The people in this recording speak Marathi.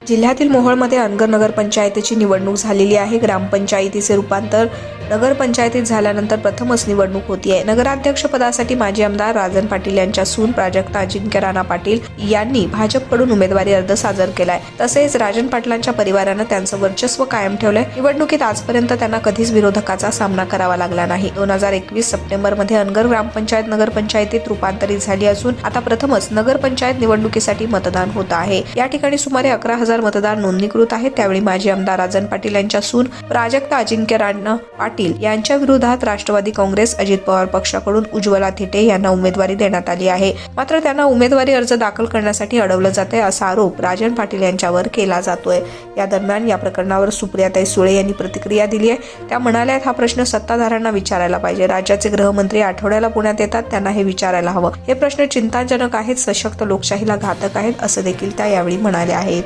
जिल्ह्यातील मोहोळमध्ये अनगर नगरपंचायतीची निवडणूक झालेली आहे. ग्रामपंचायतीचे रूपांतर नगरपंचायतीत झाल्यानंतर प्रथमच निवडणूक होतीये. नगराध्यक्ष पदासाठी माजी आमदार राजन पाटील यांच्या सून प्राजक्ता अजिंक्य राणा पाटील यांनी भाजपकडून उमेदवारी अर्ज सादर केलाय. तसेच राजन पाटलांच्या परिवारानं त्यांचं वर्चस्व कायम ठेवलंय. निवडणुकीत आजपर्यंत त्यांना कधीच विरोधकाचा सामना करावा लागला नाही. 2021 सप्टेंबरमध्ये अनगर ग्रामपंचायत नगरपंचायतीत रूपांतरित झाली असून आता प्रथमच नगरपंचायत निवडणुकीसाठी मतदान होत आहे. या ठिकाणी सुमारे 11,000 मतदार नोंदणीकृत आहेत. त्यावेळी माजी आमदार राजन पाटील यांच्या सून प्राजक्ता अजिंक्य राणा पाटील यांच्या विरोधात राष्ट्रवादी काँग्रेस अजित पवार पक्षाकडून उज्ज्वला थिटे यांना उमेदवारी देण्यात आली आहे. मात्र त्यांना उमेदवारी अर्ज दाखल करण्यासाठी अडवलं जाते असा आरोप राजन पाटील यांच्यावर केला जातोय. या दरम्यान या प्रकरणावर सुप्रियाताई सुळे यांनी प्रतिक्रिया दिली आहे. त्या म्हणाल्या, हा प्रश्न सत्ताधाऱ्यांना विचारायला पाहिजे. राज्याचे गृहमंत्री आठवड्याला पुण्यात येतात, त्यांना हे विचारायला हवं. हे प्रश्न चिंताजनक आहेत, सशक्त लोकशाहीला घातक आहेत असं देखील त्या यावेळी म्हणाल्या आहेत.